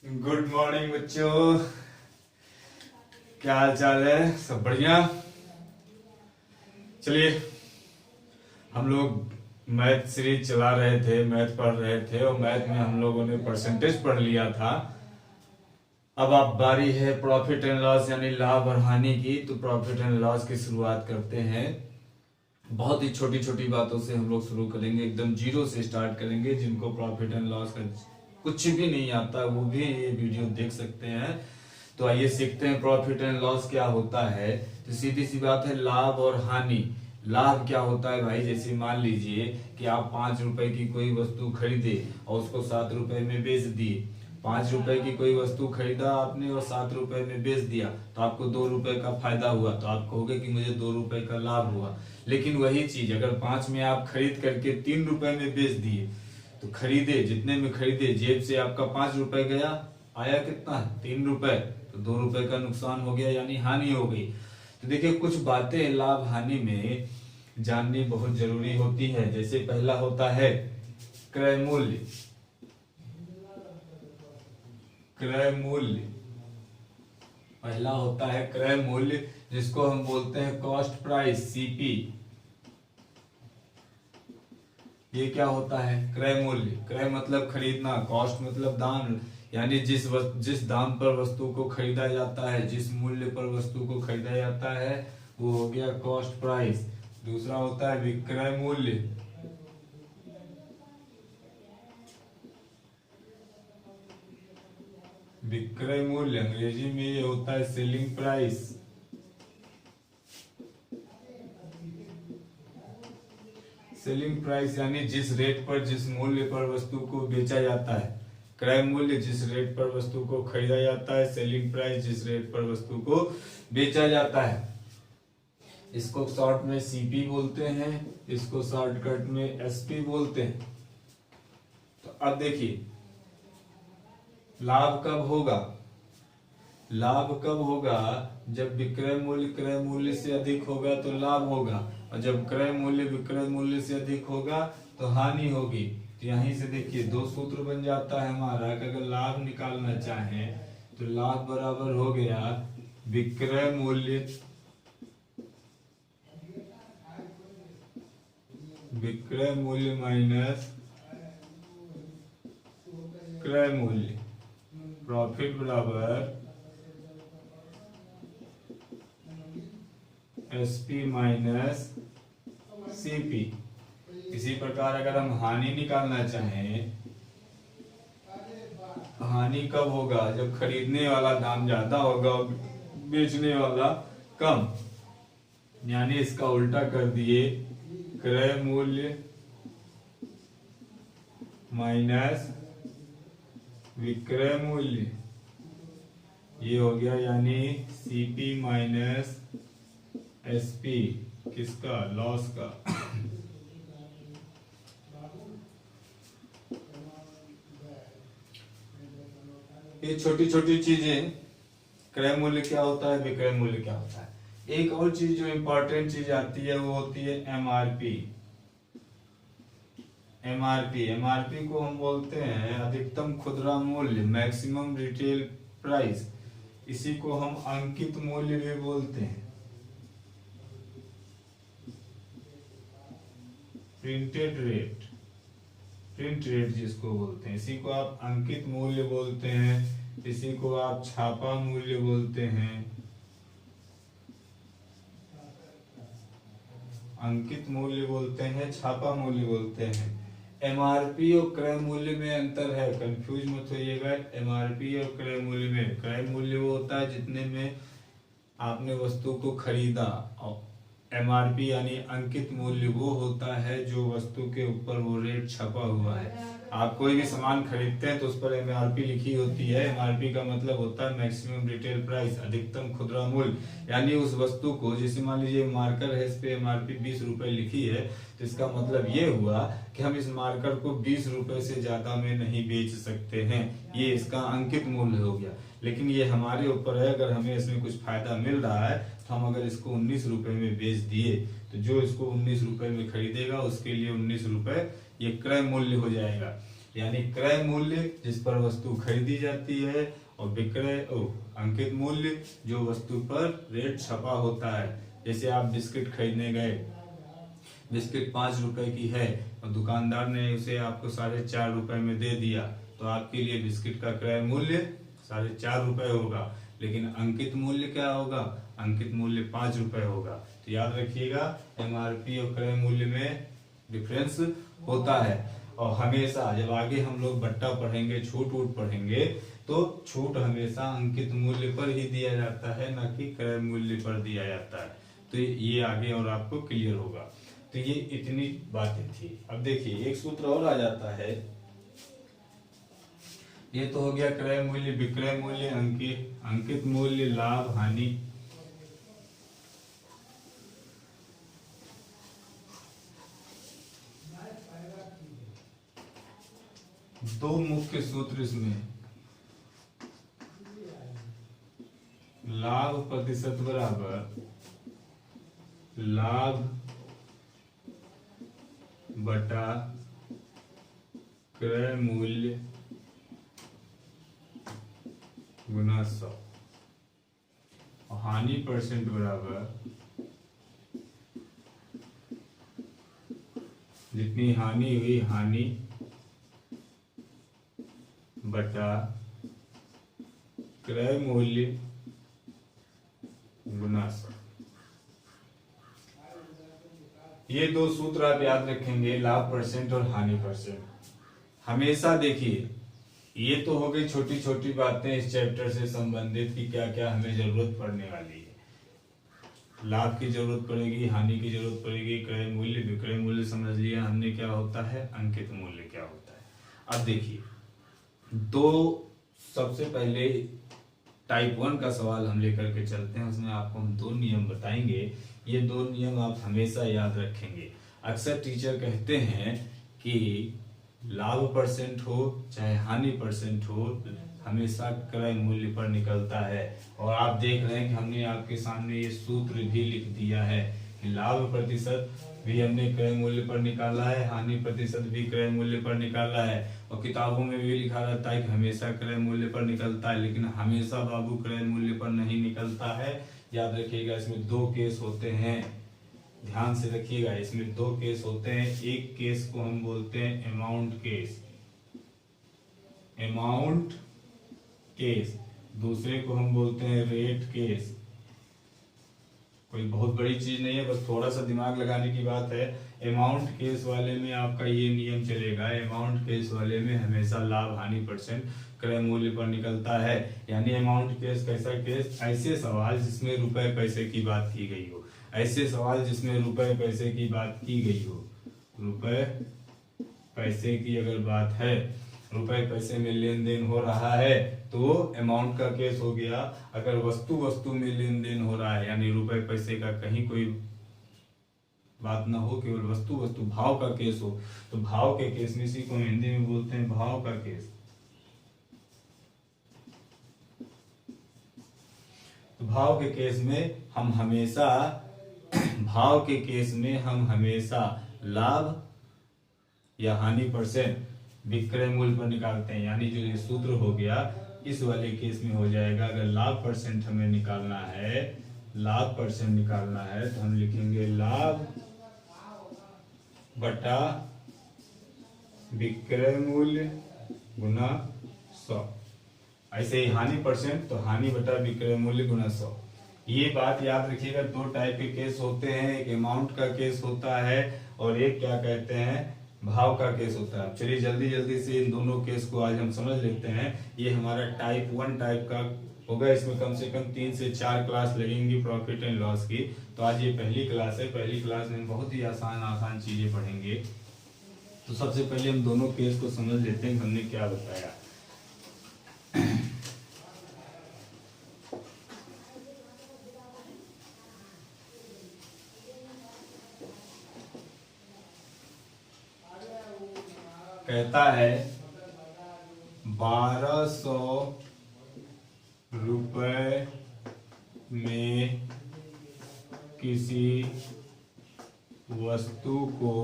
Good morning बच्चों, क्या हाल चाल है? सब बढ़िया। चलिए, हम लोग मैथ सीरीज चला रहे थे, मैथ पढ़ रहे थे और मैथ में हम लोगों ने परसेंटेज पढ़ लिया था। अब आप बारी है प्रॉफिट एंड लॉस यानी लाभ और हानि की। तो प्रॉफिट एंड लॉस की शुरुआत करते हैं। बहुत ही छोटी छोटी बातों से हम लोग शुरू करेंगे, एकदम जीरो से स्टार्ट करेंगे। जिनको प्रॉफिट एंड लॉस का कुछ भी नहीं आता वो भी ये वीडियो देख सकते हैं। तो आइए सीखते हैं प्रॉफिट एंड लॉस क्या होता है। तो सीधी सी बात है, लाभ और हानि। लाभ क्या होता है भाई? जैसे मान लीजिए कि आप 5 रुपए की कोई वस्तु खरीदे और उसको 7 रुपए में बेच दिए। 5 रुपए की कोई वस्तु खरीदा आपने और 7 रुपए में बेच दिया, तो आपको 2 रुपए का फायदा हुआ। तो आप कहोगे कि मुझे 2 रुपए का लाभ हुआ। लेकिन वही चीज अगर 5 में आप खरीद करके 3 रुपए में बेच दिए, तो खरीदे जितने में खरीदे, जेब से आपका 5 रुपए गया, आया कितना? 3 रुपए। तो 2 रुपए का नुकसान हो गया, यानी हानि हो गई। तो देखिए, कुछ बातें लाभ हानि में जाननी बहुत जरूरी होती है। जैसे पहला होता है क्रय मूल्य। क्रय मूल्य पहला होता है क्रय मूल्य, जिसको हम बोलते हैं कॉस्ट प्राइस, सीपी। ये क्या होता है? क्रय मूल्य। क्रय मतलब खरीदना, कॉस्ट मतलब दाम, यानी जिस दाम पर वस्तु को खरीदा जाता है, जिस मूल्य पर वस्तु को खरीदा जाता है, वो हो गया कॉस्ट प्राइस। दूसरा होता है विक्रय मूल्य। विक्रय मूल्य अंग्रेजी में ये होता है सेलिंग प्राइस। सेलिंग प्राइस यानी जिस रेट पर, जिस मूल्य पर वस्तु को बेचा जाता है। क्रय मूल्य जिस रेट पर वस्तु को खरीदा जाता है, सेलिंग प्राइस जिस रेट पर वस्तु को बेचा जाता है। इसको शॉर्ट में सीपी बोलते हैं, इसको शॉर्टकट में एसपी बोलते हैं। तो अब देखिए, लाभ कब होगा? लाभ कब होगा? जब विक्रय मूल्य क्रय मूल्य से अधिक होगा तो लाभ होगा, और जब क्रय मूल्य विक्रय मूल्य से अधिक होगा तो हानि होगी। तो यहीं से देखिए दो सूत्र बन जाता है हमारा कि अगर लाभ निकालना चाहें तो लाभ बराबर हो गया विक्रय मूल्य माइनस क्रय मूल्य। प्रॉफिट बराबर एसपी माइनस सीपी। इसी प्रकार अगर हम हानि निकालना चाहें, हानि कब होगा? जब खरीदने वाला दाम ज्यादा होगा और बेचने वाला कम, यानी इसका उल्टा कर दिए, क्रय मूल्य माइनस विक्रय मूल्य। ये हो गया यानी सीपी माइनस एसपी। किसका? लॉस का। ये छोटी छोटी चीजें, क्रय मूल्य क्या होता है, विक्रय मूल्य क्या होता है। एक और चीज जो इंपॉर्टेंट चीज आती है वो होती है एमआरपी। एमआरपी को हम बोलते हैं अधिकतम खुदरा मूल्य, मैक्सिमम रिटेल प्राइस। इसी को हम अंकित मूल्य भी बोलते हैं, प्रिंट रेट जिसको बोलते हैं। इसी को आप अंकित मूल्य बोलते हैं, इसी को आप छापा मूल्य बोलते हैं। अंकित मूल्य बोलते हैं, छापा मूल्य बोलते हैं। एमआरपी और क्रय मूल्य में अंतर है, कंफ्यूज मत होइएगा। एमआरपी और क्रय मूल्य में, क्रय मूल्य वो होता है जितने में आपने वस्तु को खरीदा, और एमआरपी यानी अंकित मूल्य वो होता है जो वस्तु के ऊपर वो रेट छपा हुआ है। आप कोई भी सामान खरीदते हैं तो उस पर एमआरपी लिखी होती है। एमआरपी का मतलब होता है मैक्सिमम रिटेल प्राइस, अधिकतम खुदरा मूल्य। यानी उस वस्तु को, जैसे मान लीजिए मार्कर है, इस पे एमआरपी 20 रुपए लिखी है, तो इसका मतलब ये हुआ कि हम इस मार्कर को 20 रुपए से ज्यादा में नहीं बेच सकते हैं। ये इसका अंकित मूल्य हो गया। लेकिन ये हमारे ऊपर है, अगर हमें इसमें कुछ फायदा मिल रहा है तो हम अगर इसको 19 रुपए में बेच दिए, तो जो इसको 19 रुपए में खरीदेगा उसके लिए 19 रुपए ये क्रय मूल्य हो जाएगा। यानी क्रय मूल्य जिस पर वस्तु खरीदी जाती है, और विक्रय अंकित मूल्य जो वस्तु पर रेट छपा होता है। जैसे आप बिस्किट खरीदने गए, बिस्किट 5 रुपए की है और दुकानदार ने उसे आपको 4.5 रुपए में दे दिया, तो आपके लिए बिस्किट का क्रय मूल्य 4.5 रुपए होगा, लेकिन अंकित मूल्य क्या होगा? अंकित मूल्य 5 रुपए होगा। तो याद रखिएगा, एमआरपी और क्रय मूल्य में डिफरेंस होता है। और हमेशा जब आगे हम लोग बट्टा पढ़ेंगे, छूट वूट पढ़ेंगे, तो छूट हमेशा अंकित मूल्य पर ही दिया जाता है, ना कि क्रय मूल्य पर दिया जाता है। तो ये आगे और आपको क्लियर होगा। तो ये इतनी बातें थी। अब देखिए एक सूत्र और आ जाता है। ये तो हो गया क्रय मूल्य, विक्रय मूल्य, अंकित मूल्य, लाभ हानि। दो मुख्य सूत्र इसमें, लाभ प्रतिशत बराबर लाभ बटा क्रय मूल्य गुना 100, और हानि परसेंट बराबर जितनी हानि हुई हानि बटा क्रय मूल्य गुना 100। ये दो सूत्र आप याद रखेंगे, लाभ परसेंट और हानि परसेंट। हमेशा देखिए, ये तो हो गई छोटी छोटी बातें इस चैप्टर से संबंधित कि क्या क्या हमें जरूरत पड़ने वाली है। लाभ की जरूरत पड़ेगी, हानि की जरूरत पड़ेगी, क्रय मूल्य, विक्रय मूल्य समझ लिया हमने क्या होता है, अंकित मूल्य क्या होता है। अब देखिए सबसे पहले टाइप 1 का सवाल हम लेकर के चलते हैं। उसमें आपको हम 2 नियम बताएंगे। ये 2 नियम आप हमेशा याद रखेंगे। अक्सर टीचर कहते हैं कि लाभ परसेंट हो चाहे हानि परसेंट हो, हमेशा क्रय मूल्य पर निकलता है। और आप देख रहे हैं कि हमने आपके सामने ये सूत्र भी लिख दिया है कि लाभ प्रतिशत भी हमने क्रय मूल्य पर निकाला है, हानि प्रतिशत भी क्रय मूल्य पर निकाला है। और किताबों में भी लिखा रहता है कि हमेशा क्रय मूल्य पर निकलता है, लेकिन हमेशा बाबू क्रय मूल्य पर नहीं निकलता है। याद रखिएगा, इसमें 2 केस होते हैं, ध्यान से रखिएगा। इसमें 2 केस होते हैं। एक केस को हम बोलते हैं अमाउंट केस, अमाउंट केस, दूसरे को हम बोलते हैं रेट केस। कोई बहुत बड़ी चीज नहीं है, बस थोड़ा सा दिमाग लगाने की बात है। अमाउंट केस वाले में आपका ये नियम चलेगा, अमाउंट केस वाले में हमेशा लाभ हानि परसेंट क्रय मूल्य पर निकलता है। यानी अमाउंट केस कैसा केस? ऐसे सवाल जिसमें रुपए पैसे की बात की गई हो, ऐसे सवाल जिसमें रुपए पैसे की बात की गई हो। रुपए पैसे की अगर बात है, रुपए पैसे में लेन देन हो रहा है, तो अमाउंट का केस हो गया। अगर वस्तु में लेन देन हो रहा है, यानी रुपए पैसे का कहीं कोई बात ना हो, केवल वस्तु भाव का केस हो, तो भाव के केस में, इसी को हिंदी में बोलते हैं भाव का केस। तो भाव के केस में हम हमेशा लाभ या हानि परसेंट विक्रय मूल्य पर निकालते हैं। यानी जो ये सूत्र हो गया, इस वाले केस में हो जाएगा, अगर लाभ परसेंट हमें निकालना है, तो हम लिखेंगे लाभ बटा विक्रय मूल्य गुना 100। ऐसे ही हानि परसेंट, तो हानि बटा विक्रय मूल्य गुना 100। ये बात याद रखिएगा। 2 टाइप के केस होते हैं, एक अमाउंट का केस होता है और एक क्या कहते हैं, भाव का केस होता है। चलिए जल्दी से इन दोनों केस को आज हम समझ लेते हैं। ये हमारा टाइप 1 टाइप का होगा। इसमें कम से कम 3 से 4 क्लास लगेंगी प्रॉफिट एंड लॉस की। तो आज ये पहली क्लास है। पहली क्लास में बहुत ही आसान चीजें पढ़ेंगे। तो सबसे पहले हम दोनों केस को समझ लेते हैं, हमने क्या बताया। कहता है 1200 रुपए में किसी वस्तु को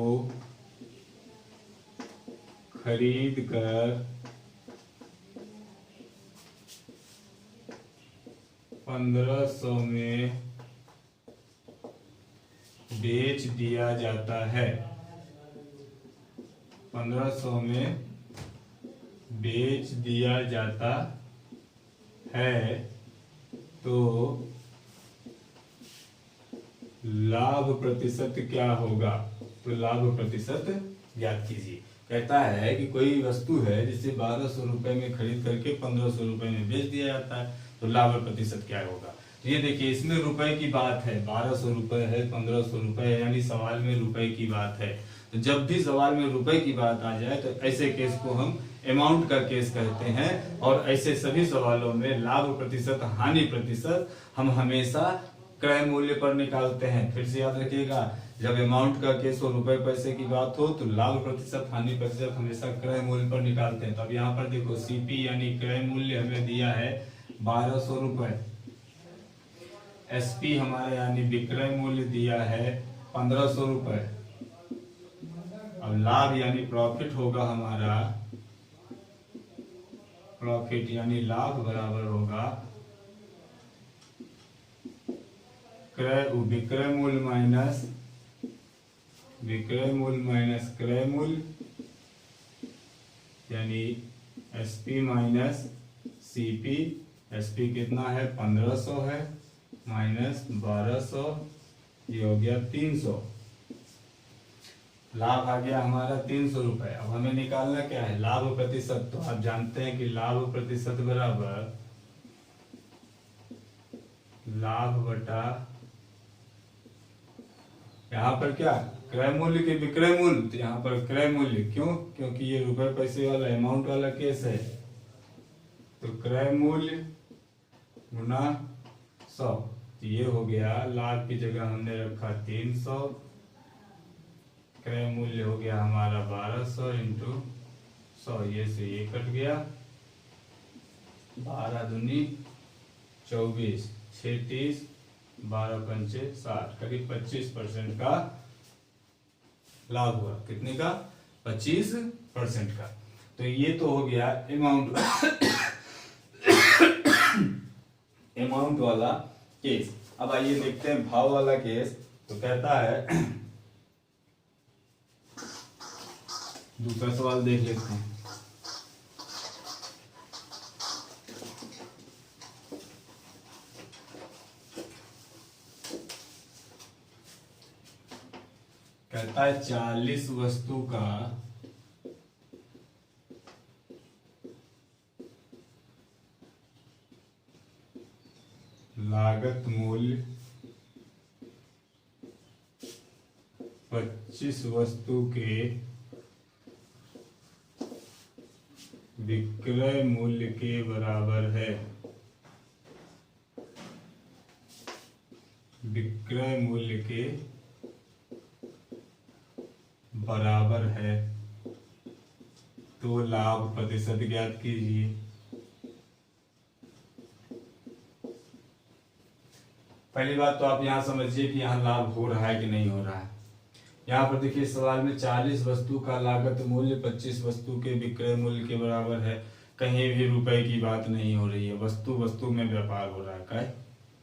खरीद कर 1500 में बेच दिया जाता है। 1500 में बेच दिया जाता है तो लाभ प्रतिशत क्या होगा? तो लाभ प्रतिशत ज्ञात कीजिए। कहता है कि कोई वस्तु है जिसे 1200 रुपए में खरीद करके 1500 रुपए में बेच दिया जाता है, तो लाभ प्रतिशत क्या होगा? तो ये देखिए, इसमें रुपए की बात है, 1200 रुपए है, 1500 रुपए है, यानी सवाल में रुपए की बात है। तो जब भी सवाल में रुपए की बात आ जाए तो ऐसे केस को हम अमाउंट का केस कहते हैं। और ऐसे सभी सवालों में लाभ प्रतिशत, हानि प्रतिशत हम हमेशा क्रय मूल्य पर निकालते हैं। फिर से याद रखिएगा, जब अमाउंट का केस हो, रुपए पैसे की बात हो, तो लाभ प्रतिशत, हानि प्रतिशत हमेशा क्रय मूल्य पर निकालते हैं। तो अब यहाँ पर देखो, सीपी यानी क्रय मूल्य हमें दिया है 1200 रुपए, एसपी हमारा यानी विक्रय मूल्य दिया है 1500 रुपए। अब लाभ यानी प्रॉफिट होगा हमारा, प्रॉफिट यानी लाभ बराबर होगा विक्रय मूल्य माइनस क्रय मूल्य, यानी एसपी माइनस सीपी। एसपी कितना है? 1500 है, माइनस 1200, ये हो गया 300। लाभ आ गया हमारा 300 रुपए। अब हमें निकालना क्या है? लाभ प्रतिशत। तो आप जानते हैं कि लाभ प्रतिशत बराबर लाभ बटा, यहाँ पर क्या, क्रय मूल्य के विक्रय मूल्य, तो यहाँ पर क्रय मूल्य। क्यों? क्योंकि ये रुपए पैसे वाला अमाउंट वाला केस है। तो क्रय मूल्य गुना 100, तो ये हो गया, लाभ की जगह हमने रखा 300, क्रय मूल्य हो गया हमारा 1200 इंटू 100, ये से ये कट गया, 12 दूनी 24, 6 30, 12 पंचे 60, करीब 25% का लाभ हुआ। कितने का? 25% का। तो ये तो हो गया अमाउंट अमाउंट वाला केस। अब आइए देखते हैं भाव वाला केस। तो कहता है, दूसरा सवाल देख लेते हैं। कहता है 40 वस्तु का लागत मूल्य 25 वस्तु के विक्रय मूल्य के बराबर है। विक्रय मूल्य के बराबर है तो लाभ प्रतिशत ज्ञात कीजिए। पहली बात तो आप यहां समझिए कि यहां लाभ हो रहा है कि नहीं हो रहा है। यहाँ पर देखिए, सवाल में 40 वस्तु का लागत मूल्य 25 वस्तु के विक्रय मूल्य के बराबर है। कहीं भी रुपए की बात नहीं हो रही है, वस्तु वस्तु में व्यापार हो रहा है। क्या?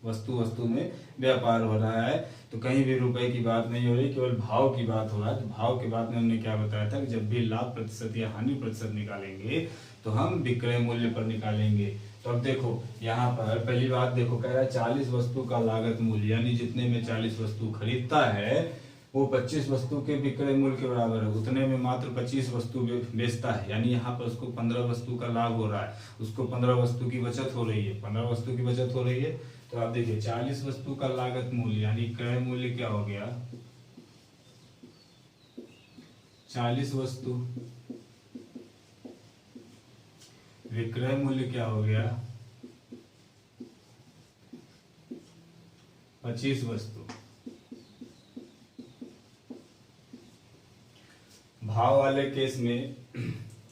वस्तु वस्तु में व्यापार हो रहा है, तो कहीं भी रुपए की बात नहीं हो रही, केवल भाव की बात हो रहा है। तो भाव की बात में हमने क्या बताया था कि जब भी लाभ प्रतिशत या हानि प्रतिशत निकालेंगे तो हम विक्रय मूल्य पर निकालेंगे। तो अब देखो, यहाँ पर पहली बात देखो, कह रहा है 40 वस्तु का लागत मूल्य, यानी जितने में 40 वस्तु खरीदता है वो 25 वस्तु के विक्रय मूल्य के बराबर है। उतने में मात्र 25 वस्तु बेचता है, यानी यहाँ पर उसको 15 वस्तु का लाभ हो रहा है, उसको 15 वस्तु की बचत हो रही है, 15 वस्तु की बचत हो रही है। तो आप देखिए, 40 वस्तु का लागत मूल्य यानी क्रय मूल्य क्या हो गया? 40 वस्तु, विक्रय मूल्य क्या हो गया? 25 वस्तु। भाव वाले केस में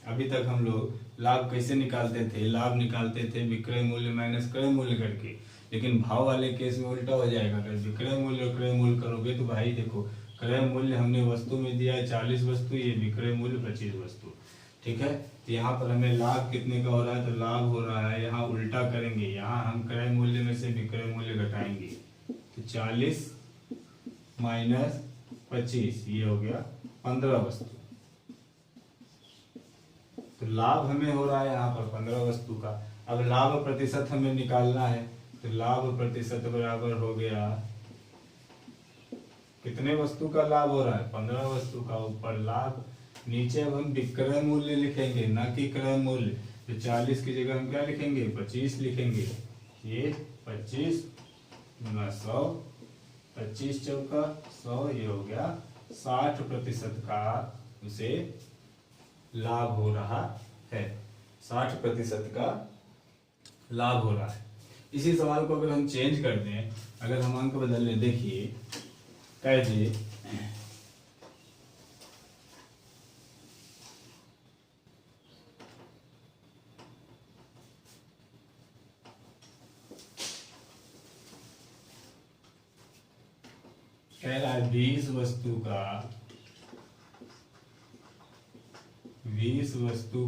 अभी तक हम लोग लाभ कैसे निकालते थे? लाभ निकालते थे विक्रय मूल्य माइनस क्रय मूल्य करके, लेकिन भाव वाले केस में उल्टा हो जाएगा। अगर विक्रय मूल्य और क्रय मूल्य करोगे तो भाई देखो, क्रय मूल्य हमने वस्तु में दिया है 40 वस्तु, ये विक्रय मूल्य 25 वस्तु। ठीक है। तो यहाँ पर हमें लाभ कितने का हो रहा है, तो लाभ हो रहा है, यहाँ उल्टा करेंगे, यहाँ हम क्रय मूल्य में से विक्रय मूल्य घटाएंगे, तो 40 माइनस 25 ये हो गया 15 वस्तु। तो लाभ हमें हो रहा है यहाँ पर 15 वस्तु का। अब लाभ प्रतिशत हमें निकालना है, तो लाभ प्रतिशत बराबर हो गया, कितने वस्तु का लाभ हो रहा है, 15 वस्तु का। ऊपर लाभ, नीचे अब हम विक्रय मूल्य लिखेंगे ना कि क्रय मूल्य। तो 40 की जगह हम क्या लिखेंगे, 25 लिखेंगे। ये 25 गुना 100, 25 चौका 100, ये हो गया 60% का उसे लाभ हो रहा है, 60% का लाभ हो रहा है। इसी सवाल को अगर हम चेंज कर दें, अगर हम अंक बदल लें, देखिए कह दिए कह रहा है 20 वस्तु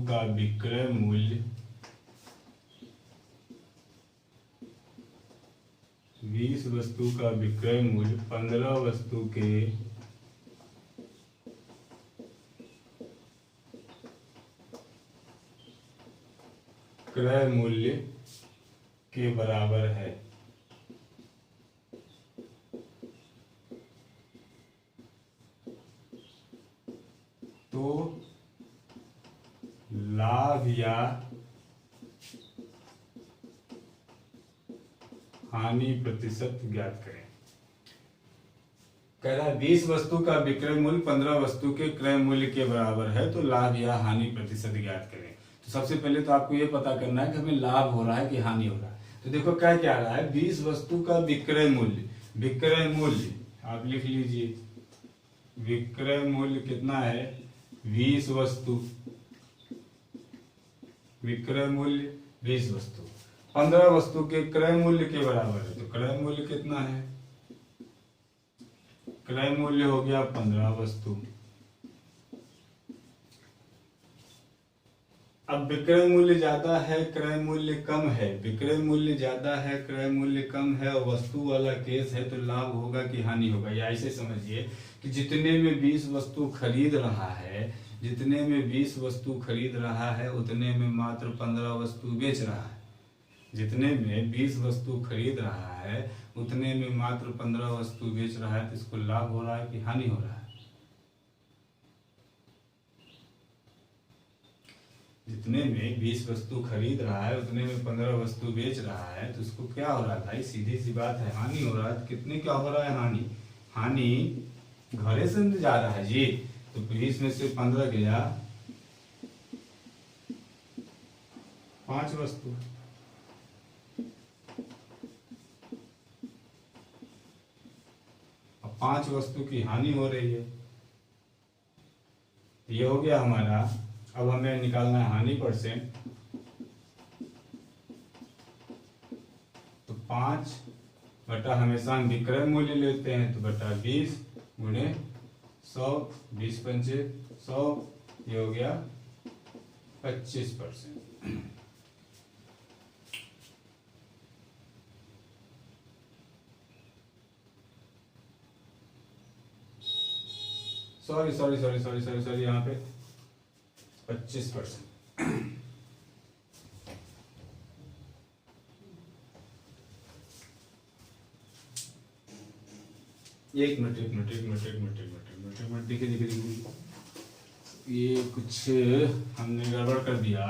का विक्रय मूल्य, 20 वस्तु का विक्रय मूल्य 15 वस्तु के क्रय मूल्य के बराबर है। तो लाभ या हानि प्रतिशत ज्ञात करें। कह रहा है 20 वस्तु का विक्रय मूल्य 15 वस्तु के क्रय मूल्य के बराबर है, तो लाभ या हानि प्रतिशत ज्ञात करें। तो सबसे पहले तो आपको ये पता करना है कि हमें लाभ हो रहा है कि हानि हो रहा है। तो देखो क्या क्या रहा है, 20 वस्तु का विक्रय मूल्य, विक्रय मूल्य आप लिख लीजिए, विक्रय मूल्य कितना है, 20 वस्तु, विक्रय मूल्य 20 वस्तु, 15 वस्तु के क्रय मूल्य के बराबर है। तो क्रय मूल्य कितना है, क्रय मूल्य हो गया 15 वस्तु। अब विक्रय मूल्य ज्यादा है, क्रय मूल्य कम है, विक्रय मूल्य ज्यादा है, क्रय मूल्य कम है और वस्तु वाला केस है, तो लाभ होगा कि हानि होगा। या ऐसे समझिए कि जितने में 20 वस्तु खरीद रहा है, जितने में 20 वस्तु खरीद रहा है, उतने में मात्र 15 वस्तु बेच रहा है। जितने में 20 वस्तु खरीद रहा है, उतने में मात्र 15 वस्तु बेच रहा है, तो इसको लाभ हो रहा है कि हानि हो रहा है। जितने में 20 वस्तु खरीद रहा है, उतने में 15 वस्तु बेच रहा है, तो उसको क्या हो रहा है भाई, सीधी सी बात है, हानि हो रहा है। कितने क्या हो रहा है, हानि, हानि घरे से जा रहा है जी। तो 20 में से 15 गया 5 वस्तु, अब 5 वस्तु की हानि हो रही है। ये हो गया हमारा। अब हमें निकालना है हानि परसेंट। तो 5 बटा, हमेशा हम विक्रय मूल्य लेते हैं, तो बटा 20 गुणे 100, 20 पंचे 100, ये हो गया 25%। सॉरी यहाँ पे 25%। एक मिनट देखिए ये कुछ हमने गड़बड़ कर दिया।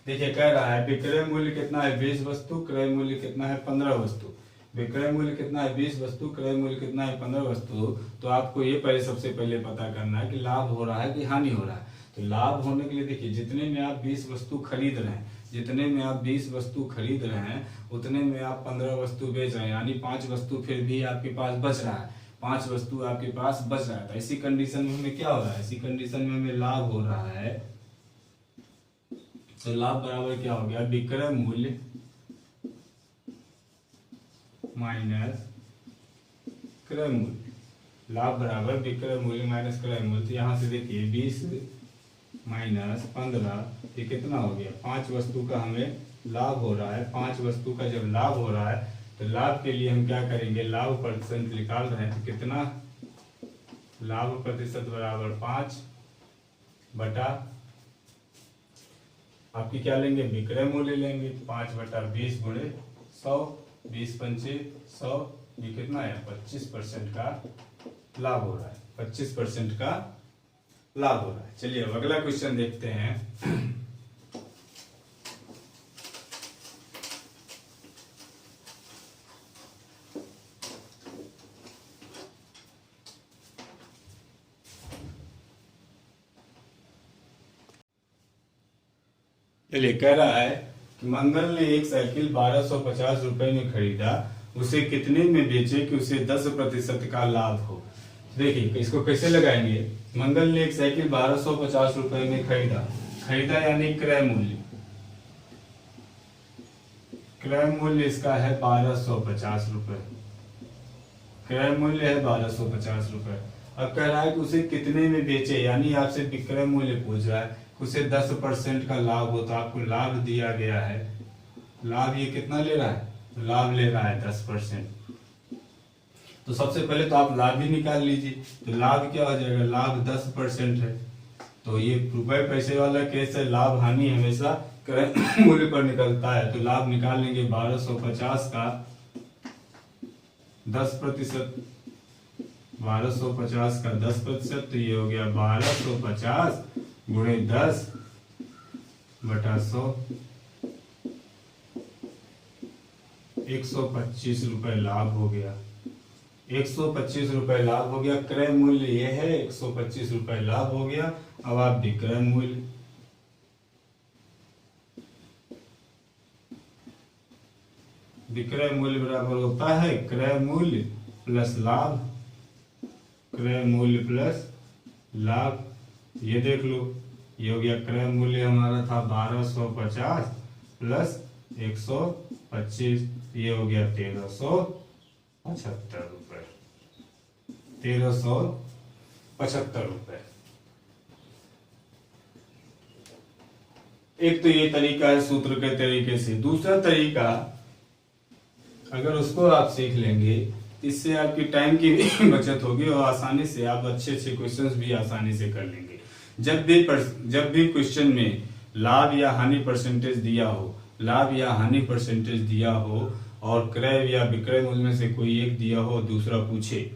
देखिए कह रहा है विक्रय मूल्य कितना है, 20 वस्तु, क्रय मूल्य कितना है, 15 वस्तु। विक्रय मूल्य कितना है, 20 वस्तु, क्रय मूल्य कितना है, 15 वस्तु। तो आपको ये पहले सबसे पहले पता करना है कि लाभ हो रहा है कि हानि हो रहा है। तो लाभ होने के लिए देखिए, जितने में आप 20 वस्तु खरीद रहे हैं, जितने में आप 20 वस्तु खरीद रहे हैं, उतने में आप 15 वस्तु बेच रहे हैं, यानी 5 वस्तु फिर भी आपके पास बच रहा है, 5 वस्तु आपके पास बच रहा है। ऐसी कंडीशन में हमें क्या हो रहा है, ऐसी कंडीशन में हमें लाभ हो रहा है। तो लाभ बराबर क्या हो गया, विक्रय मूल्य माइनस क्रय मूल्य। लाभ बराबर विक्रय मूल्य माइनस क्रय मूल्य। तो यहाँ से देखिए 20 माइनस 15, ये कितना हो गया? 5 वस्तु का हमें लाभ हो रहा है। 5 वस्तु का जब लाभ हो रहा है तो लाभ के लिए हम क्या करेंगे? लाभ प्रतिशत निकाल रहे हैं तो कितना? लाभ प्रतिशत बराबर 5 बटा आपकी क्या लेंगे? विक्रय मूल्य लेंगे। 5 बटा 20 गुणे 100, 20 पंचे 100, ये कितना है? 25% का लाभ हो रहा है। 25% का लाभ हो रहा है। चलिए अब अगला क्वेश्चन देखते हैं। चलिए कह रहा है कि मंगल ने एक साइकिल 1250 रुपए में खरीदा, उसे कितने में बेचे कि उसे 10% का लाभ हो? देखिए इसको कैसे लगाएंगे? मंगल ने एक साइकिल 1250 रुपए में खरीदा यानी क्रय मूल्य, क्रय मूल्य इसका है 1250 रुपए, क्रय मूल्य है 1250 रुपए। अब कह रहा है कि उसे कितने में बेचे, यानी आपसे विक्रय मूल्य पूछ रहा है, उसे 10% का लाभ हो तो आपको लाभ दिया गया है। लाभ ये कितना ले रहा है? लाभ ले रहा है 10%। तो सबसे पहले तो आप लाभ ही निकाल लीजिए। तो लाभ क्या हो जाएगा? लाभ 10% है। तो ये रुपए पैसे वाला केस है, लाभ हानि हमेशा क्रय मूल्य पर निकलता है। तो लाभ निकाल लेंगे 1250 का 10%, 1250 का 10%, तो ये हो गया 1250 गुणे 10 बटा 100, 125 रुपए लाभ हो गया। 125 रुपए लाभ हो गया। क्रय मूल्य ये है, 125 रुपए लाभ हो गया। अब आप विक्रय मूल्य, विक्रय मूल्य बराबर होता है क्रय मूल्य प्लस लाभ, क्रय मूल्य प्लस लाभ। ये देख लो, ये हो गया क्रय मूल्य हमारा था 1250 प्लस 125, ये हो गया 1375 रुपए, 1375 रुपए। एक तो ये तरीका है सूत्र के तरीके से। दूसरा तरीका अगर उसको आप सीख लेंगे, इससे आपकी टाइम की भी बचत होगी और आसानी से आप अच्छे अच्छे क्वेश्चंस भी आसानी से कर लेंगे। जब भी क्वेश्चन में लाभ या हानि परसेंटेज दिया हो, लाभ या हानि परसेंटेज दिया हो और क्रय या विक्रय मूल्य में से कोई एक दिया हो, दूसरा पूछे,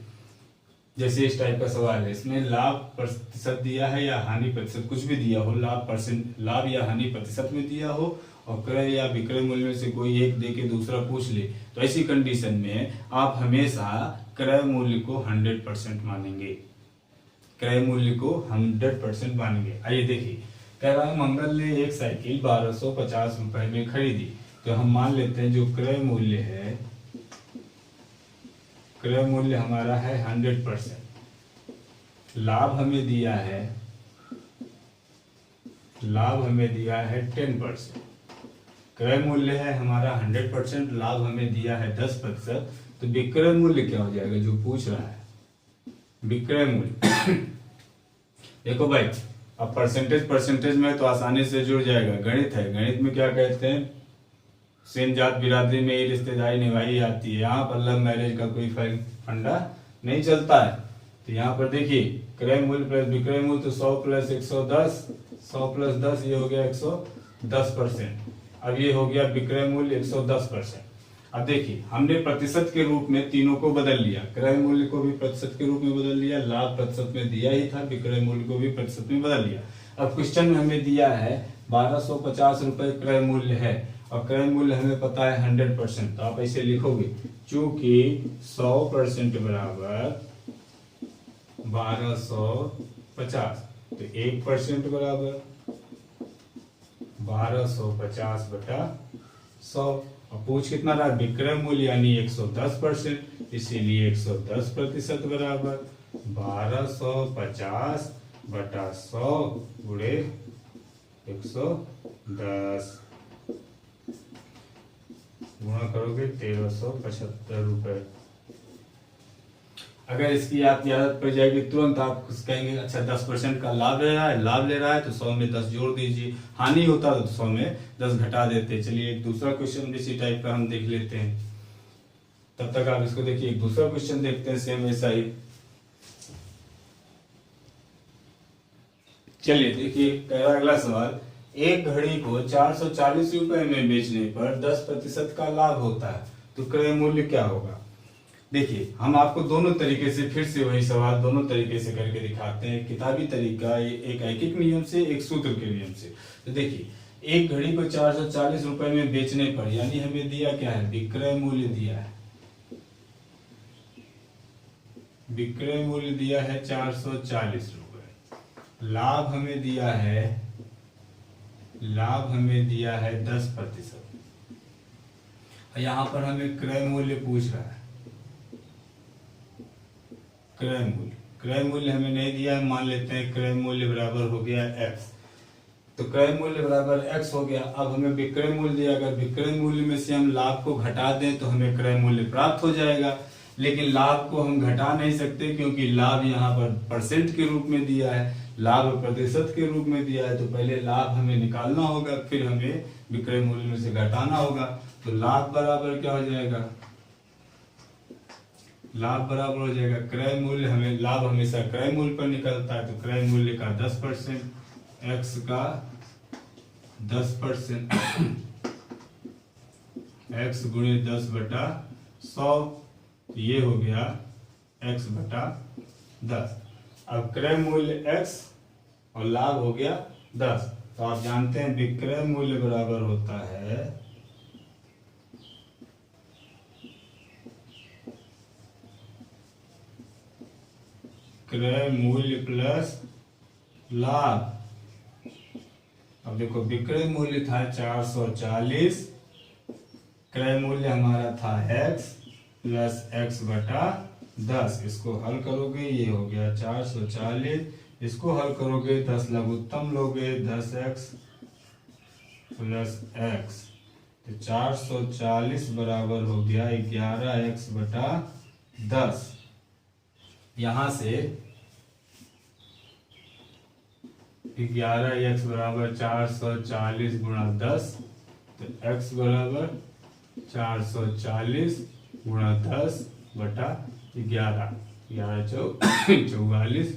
जैसे इस टाइप का सवाल है, इसमें लाभ प्रतिशत दिया है या हानि प्रतिशत, कुछ भी दिया हो, लाभ या हानि प्रतिशत में दिया हो और क्रय या विक्रय मूल्य में से कोई एक दे के दूसरा पूछ ले, तो ऐसी कंडीशन में आप हमेशा क्रय मूल्य को 100% मानेंगे, क्रय मूल्य को 100% मानेंगे। आइए देखिए, कह रहा है मंगल ने एक साइकिल 1250 रुपए में खरीदी, तो हम मान लेते हैं जो क्रय मूल्य है, क्रय मूल्य हमारा है 100%। लाभ हमें दिया है, लाभ हमें दिया है 10%। क्रय मूल्य है हमारा 100%, लाभ हमें दिया है 10%। तो विक्रय मूल्य क्या हो जाएगा जो पूछ रहा है? विक्रय मूल्य देखो भाई, अब परसेंटेज में तो आसानी से जुड़ जाएगा। गणित है, गणित में क्या कहते हैं? सेम जात बिरादरी में ही रिश्तेदारी निभाई जाती है। यहाँ पर लव मैरिज का कोई फंडा नहीं चलता है। तो यहाँ पर देखिए, क्रय मूल्य प्लस विक्रय मूल्य, तो 100 प्लस 110, 100 प्लस 10, ये हो गया 110%। अब ये हो गया विक्रय मूल्य 110%। अब देखिए, हमने प्रतिशत के रूप में तीनों को बदल लिया, क्रय मूल्य को भी प्रतिशत के रूप में बदल लिया, लाभ प्रतिशत में दिया ही था, विक्रय मूल्य को भी प्रतिशत में बदल लिया। अब क्वेश्चन में हमें दिया है 1250 रुपए क्रय मूल्य है और क्रय मूल्य हमें पता है 100%, तो आप ऐसे लिखोगे, चूंकि 100% बराबर 1250, तो 1% बराबर 1250 बटा 100। और पूछ कितना रहा? विक्रय मूल्य यानी 110%, इसीलिए 110% बराबर 1250 बटा 100 गुणे 110, गुणा करोगे 1375 रुपए। अगर इसकी आपकी आदत पड़ जाएगी तुरंत आप कहेंगे अच्छा 10% का लाभ ले रहा है तो 100 में 10 जोड़ दीजिए, हानि होता तो 100 में 10 घटा देते। चलिए एक दूसरा क्वेश्चन भी इसी टाइप का हम देख लेते हैं, तब तक आप इसको देखिए। एक दूसरा क्वेश्चन देखते हैं सेम ऐसा ही। चलिए देखिए कह रहा अगला सवाल, एक घड़ी को 440 रुपए में बेचने पर 10% का लाभ होता है तो क्रय मूल्य क्या होगा। देखिए हम आपको दोनों तरीके से, फिर से वही सवाल दोनों तरीके से करके दिखाते हैं, किताबी तरीका, एक ऐकिक नियम से, एक सूत्र के नियम से। तो देखिए एक घड़ी को 440 रुपए में बेचने पर, यानी हमें दिया क्या है, विक्रय मूल्य दिया है, विक्रय मूल्य दिया है 440 रुपए, लाभ हमें दिया है 10%। यहां पर हमें क्रय मूल्य पूछ रहा है, क्रय मूल्य हमें नहीं दिया है, मान लेते हैं क्रय मूल्य बराबर हो गया x, तो क्रय मूल्य बराबर x हो गया। अब हमें विक्रय मूल्य दिया, अगर विक्रय मूल्य में से हम लाभ को घटा दें तो हमें क्रय मूल्य प्राप्त हो जाएगा, लेकिन लाभ को हम घटा नहीं सकते क्योंकि लाभ यहाँ पर परसेंट के रूप में दिया है, लाभ प्रतिशत के रूप में दिया है, तो पहले लाभ हमें निकालना होगा, फिर हमें विक्रय मूल्य में से घटाना होगा। तो लाभ बराबर क्या हो जाएगा, लाभ बराबर हो जाएगा क्रय मूल्य, हमें लाभ हमेशा क्रय मूल्य पर निकलता है, तो क्रय मूल्य का 10%, x का 10%, x गुणे 10/100, ये हो गया x/10। अब क्रय मूल्य x और लाभ हो गया 10, तो आप जानते हैं विक्रय मूल्य बराबर होता है क्रय मूल्य प्लस लाभ। अब देखो विक्रय मूल्य था 440, क्रय मूल्य हमारा था x प्लस x/10, इसको हल करोगे ये हो गया 440, इसको हल करोगे 10 लघुत्तम लोगे 10x प्लस x, तो 440 बराबर हो गया 11x/10। यहां से 11x बराबर 440 गुणा 10, तो x बराबर 440 गुणा 10/11, 11×4 = 44,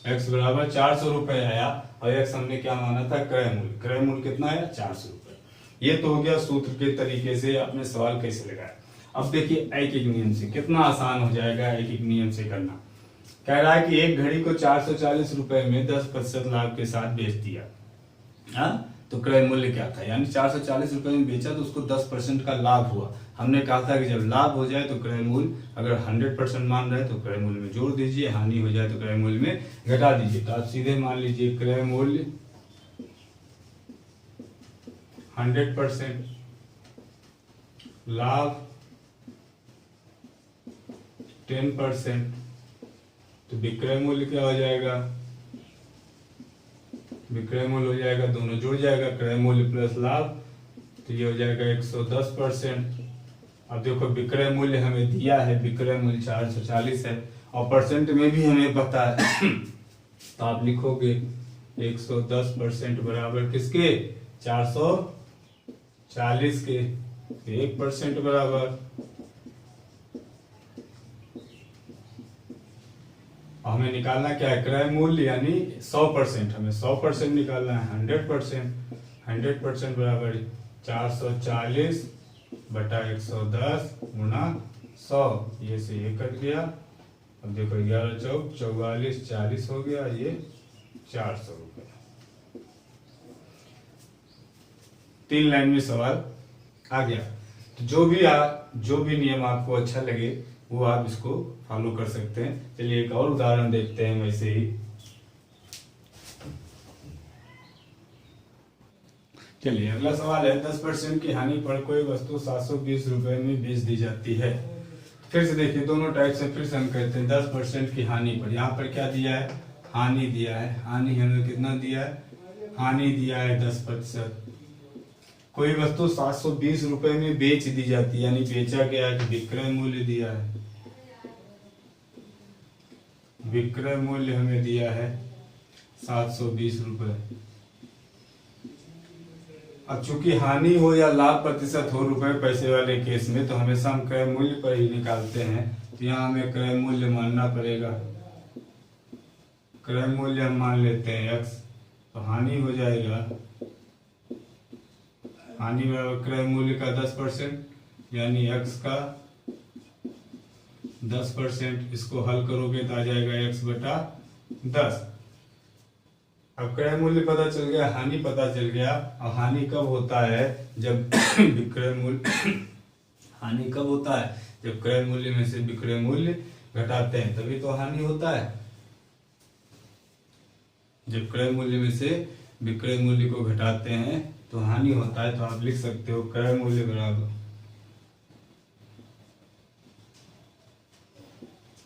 x बराबर 400 रुपए आया, और x हमने क्या माना था, क्रय मूल्य। क्रय मूल्य कितना है, 400 रुपए। ये तो हो गया सूत्र के तरीके से आपने सवाल कैसे लगाया। अब देखिए ऐकिक नियम से कितना आसान हो जाएगा ऐकिक नियम से करना। कह रहा है कि एक घड़ी को 440 रुपए में 10% लाभ के साथ बेच दिया, तो क्रय मूल्य क्या था, यानी 440 रुपए में बेचा तो उसको 10% का लाभ हुआ। हमने कहा था कि जब लाभ हो जाए तो क्रय मूल्य, अगर 100% मान रहे तो क्रय मूल्य में जोड़ दीजिए, हानि हो जाए तो क्रय मूल्य में घटा दीजिए। तो आप सीधे मान लीजिए क्रय मूल्य 100%, लाभ 10%, तो विक्रय मूल्य क्या हो जाएगा, विक्रय मूल्य हो जाएगा, दोनों जुड़ जाएगा, क्रय मूल्य प्लस लाभ, तो ये हो जाएगा 110%। अब देखो विक्रय मूल्य हमें दिया है, विक्रय मूल्य 440 है, और परसेंट में भी हमें पता है तो आप लिखोगे 110% बराबर किसके, 440 के, 1% बराबर, हमें निकालना क्या है, क्रय मूल्य यानी 100%, हमें 100% निकालना है, 100% बराबर 440/110 गुणा 100, ये से ये कट गया। अब देखो 11×4 = 40 हो गया, ये 400 रुपए। 3 लाइन में सवाल आ गया। तो जो भी नियम आपको अच्छा लगे वो आप इसको फॉलो कर सकते हैं। चलिए एक और उदाहरण देखते हैं वैसे ही। चलिए अगला सवाल है, 10% की हानि पर कोई वस्तु 720 रुपए में बेच दी जाती है। फिर से देखिए दोनों टाइप से फिर से हम कहते हैं 10% की हानि पर। यहाँ पर क्या दिया है, हानि दिया है, हानि हमें कितना दिया है, हानि दिया है 10%। कोई वस्तु 720 रुपए में बेच दी जाती है, यानी बेचा गया है, विक्रय मूल्य दिया है, विक्रय मूल्य हमें दिया है 720 रुपए। अब चूंकि हानि हो या लाभ प्रतिशत हो रुपए पैसे वाले केस में, तो हमेशा हम क्रय मूल्य पर ही निकालते हैं, तो यहाँ हमें क्रय मूल्य मानना पड़ेगा। क्रय मूल्य हम मान लेते हैं x, तो हानि हो जाएगा, हानि बराबर क्रय मूल्य का 10%, यानी x का 10%। इसको हल करोगे तो आ जाएगा x बटा 10। अब क्रय मूल्य पता चल गया, हानि पता चल गया। अब हानि कब होता है? जब विक्रय मूल्य हानि कब होता है? जब क्रय मूल्य में से विक्रय मूल्य घटाते हैं, तभी तो हानि होता है। जब क्रय मूल्य में से विक्रय मूल्य को घटाते हैं तो हानि होता है। तो आप लिख सकते हो क्रय मूल्य बराबर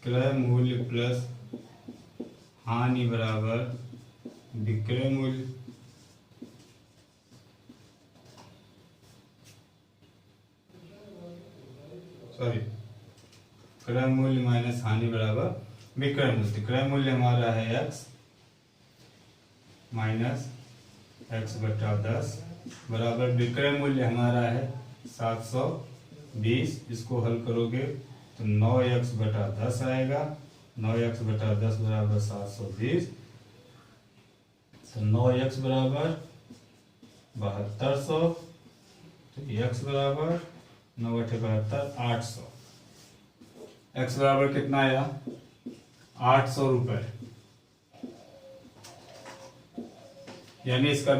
क्रय मूल्य प्लस हानि बराबर विक्रय मूल्य। सॉरी, क्रय मूल्य माइनस हानि बराबर विक्रय मूल्य। क्रय मूल्य हमारा है x माइनस x बटा 10 बराबर विक्रय मूल्य हमारा है 720। इसको हल करोगे तो 9x बटा 10 आएगा। 9x बटा 10 बराबर 720। तो 9x बराबर 7200, तो x बराबर 9 बटे 72 800। x बराबर कितना आया? 800 रुपए। यानी इसका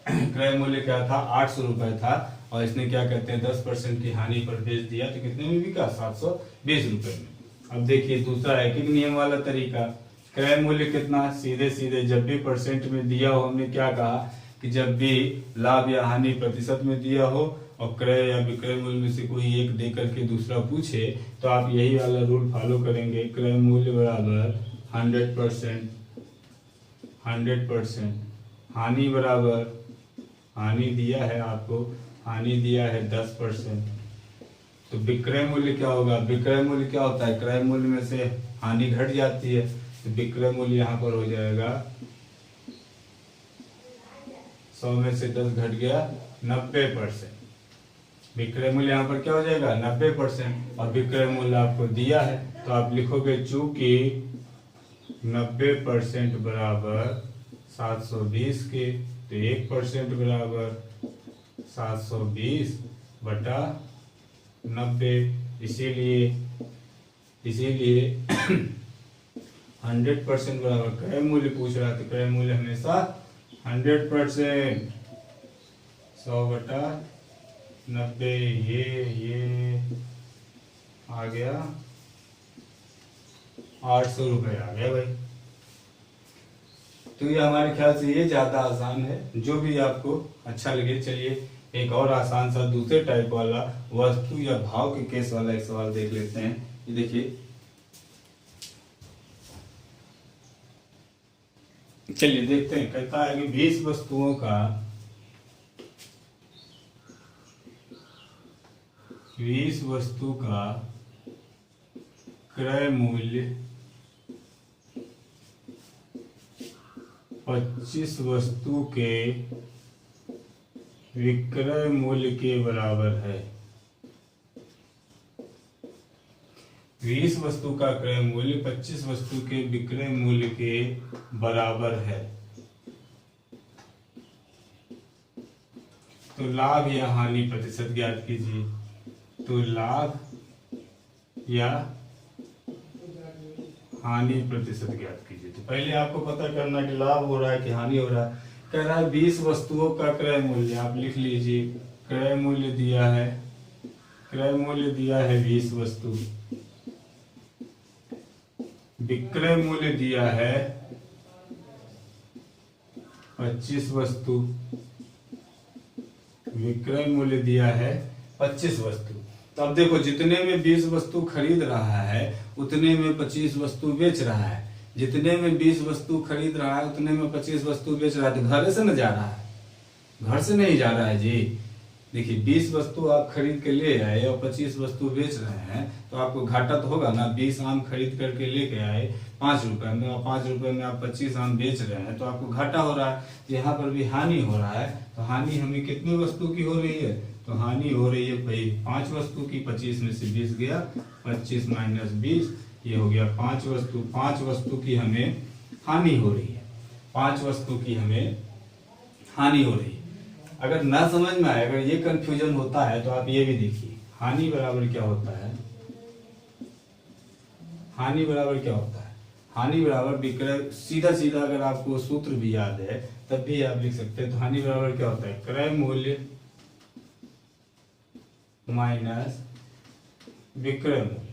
क्रय मूल्य क्या था? 800 रुपए था, और इसने क्या कहते हैं 10% की हानि पर बेच दिया, तो कितने में बिका? 720 रुपए में। अब देखिए दूसरा रैखिक नियम वाला तरीका, क्रय मूल्य कितना? सीधे सीधे जब भी परसेंट में दिया हो, हमने क्या कहा कि जब भी लाभ या हानि प्रतिशत में दिया हो और क्रय या विक्रय मूल्य में से कोई एक दे करके दूसरा पूछे, तो आप यही वाला रूल फॉलो करेंगे। क्रय मूल्य बराबर 100%, 100%। हानि बराबर, हानि दिया है आपको, हानि दिया है 10%, तो विक्रय मूल्य क्या होगा? विक्रय मूल्य क्या होता है? क्रय मूल्य में से हानि घट जाती है, तो विक्रय मूल्य यहाँ पर हो जाएगा 100 में से 10 घट गया 90%। विक्रय मूल्य यहाँ पर क्या हो जाएगा? 90%। और विक्रय मूल्य आपको दिया है, तो आप लिखोगे चूंकि 90% बराबर 720 के, तो 1% बराबर 720 बटा 90। इसीलिए 100% बराबर क्रय मूल्य पूछ रहा, तो क्रय मूल्य हमेशा 100%। 100 बटा 90, ये आ गया 800 रुपए आ गया भाई। तो ये हमारे ख्याल से ये ज्यादा आसान है, जो भी आपको अच्छा लगे। चलिए एक और आसान सा दूसरे टाइप वाला वस्तु या भाव के केस वाला एक सवाल देख लेते हैं। ये देखिए, चलिए देखते हैं। कहता है कि 20 वस्तुओं का 20 वस्तु का क्रय मूल्य 25 वस्तु के विक्रय मूल्य के बराबर है। 20 वस्तु का क्रय मूल्य 25 वस्तु के विक्रय मूल्य के बराबर है, तो लाभ या हानि प्रतिशत ज्ञात कीजिए। तो लाभ या हानि प्रतिशत ज्ञात कीजिए। तो पहले आपको पता करना कि लाभ हो रहा है कि हानि हो रहा है। कह रहा है 20 वस्तुओं का क्रय मूल्य, आप लिख लीजिए। क्रय मूल्य दिया है, क्रय मूल्य दिया है 20 वस्तु, विक्रय मूल्य दिया है 25 वस्तु, विक्रय मूल्य दिया है 25 वस्तु। तो अब देखो, जितने में 20 वस्तु खरीद रहा है उतने में 25 वस्तु बेच रहा है। जितने में 20 वस्तु खरीद रहा है उतने में 25 वस्तु बेच रहा है। तो घर से न जा रहा है, घर से नहीं जा रहा है जी। देखिए 20 वस्तु आप खरीद के ले आए और 25 वस्तु बेच रहे हैं तो आपको घाटा तो होगा ना। 20 आम खरीद करके लेके आए 5 रुपए में और 5 रुपए में आप 25 आम बेच रहे हैं तो आपको घाटा हो रहा है। यहाँ पर भी हानि हो रहा है। तो हानि हमें कितनी वस्तु की हो रही है? तो हानि हो रही है भाई 5 वस्तु की। 25 में से 20 गया, 25 माइनस 20 ये हो गया 5 वस्तु। 5 वस्तु की हमें हानि हो रही है। 5 वस्तु की हमें हानि हो रही है। अगर ना समझ में आए, अगर ये कंफ्यूजन होता है तो आप ये भी देखिए, हानि बराबर क्या होता है? हानि बराबर क्या होता है? हानि बराबर विक्रय, सीधा सीधा अगर आपको सूत्र भी याद है तब भी आप लिख सकते हैं। तो हानि बराबर क्या होता है? क्रय मूल्य माइनस विक्रय मूल्य।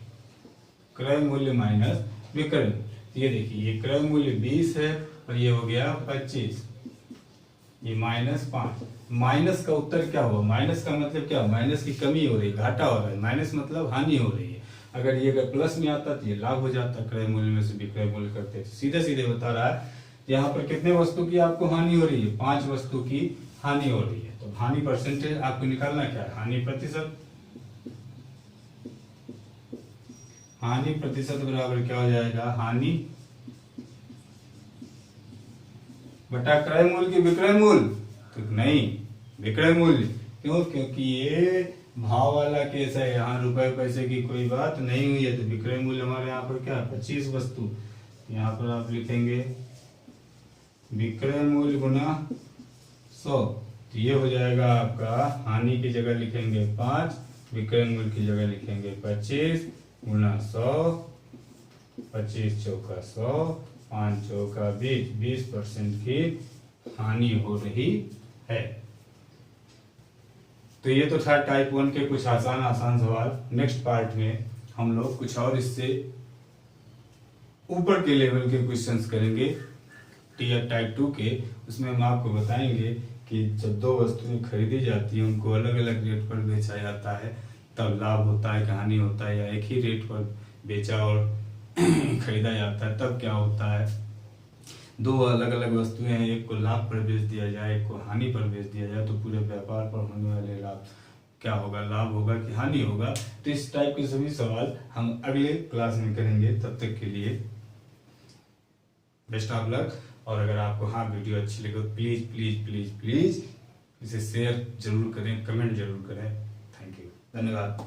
क्रय मूल्य माइनस विक्रय मूल्य। ये देखिए, ये क्रय मूल्य 20 है और ये हो गया 25, ये माइनस 5। माइनस का उत्तर क्या हुआ? माइनस का मतलब क्या? माइनस की कमी हो रही है, घाटा हो रहा है। माइनस मतलब हानि हो रही है। अगर प्लस में आता तो ये लाभ हो जाता। क्रय मूल्य में से विक्रय मूल्य करते, सीधे सीधे बता रहा है। यहाँ पर कितने वस्तु की आपको हानि हो रही है? 5 वस्तु की हानि हो रही है। तो हानि परसेंटेज आपको निकालना क्या है? हानि प्रतिशत। हानि प्रतिशत बराबर क्या हो जाएगा? हानि बटा क्रय मूल्य की विक्रय मूल्य। तो नहीं, विक्रय मूल्य। क्यों? क्योंकि ये भाव वाला केस है, यहाँ रुपए पैसे की कोई बात नहीं हुई है। तो विक्रय मूल्य हमारे यहाँ पर क्या? 25 वस्तु। यहाँ पर आप लिखेंगे विक्रय मूल्य गुना 100। तो ये हो जाएगा आपका, हानि की जगह लिखेंगे 5, विक्रय मूल्य की जगह लिखेंगे 25 गुना 100। 25 चौका 100, 5 चौका 20, 20% की हानि हो रही है। तो ये तो था टाइप 1 के कुछ आसान सवाल। नेक्स्ट पार्ट में हम लोग कुछ और इससे ऊपर के लेवल के क्वेश्चंस करेंगे, टाइप 2 के। उसमें हम आपको बताएंगे कि जब 2 वस्तुएं खरीदी जाती हैं, उनको अलग अलग रेट पर बेचा जाता है, तब लाभ होता है कि हानि होता है, या एक ही रेट पर बेचा और खरीदा जाता है तब क्या होता है। 2 अलग अलग वस्तुएं हैं, एक को लाभ पर बेच दिया जाए, एक को हानि पर बेच दिया जाए, तो पूरे व्यापार पर होने वाले लाभ क्या होगा? लाभ होगा कि हानि होगा? तो इस टाइप के सभी सवाल हम अगले क्लास में करेंगे। तब तक के लिए बेस्ट ऑफ लक। और अगर आपको वीडियो अच्छी लगे तो प्लीज प्लीज प्लीज प्लीज इसे शेयर जरूर करें, कमेंट जरूर करें। थैंक यू, धन्यवाद।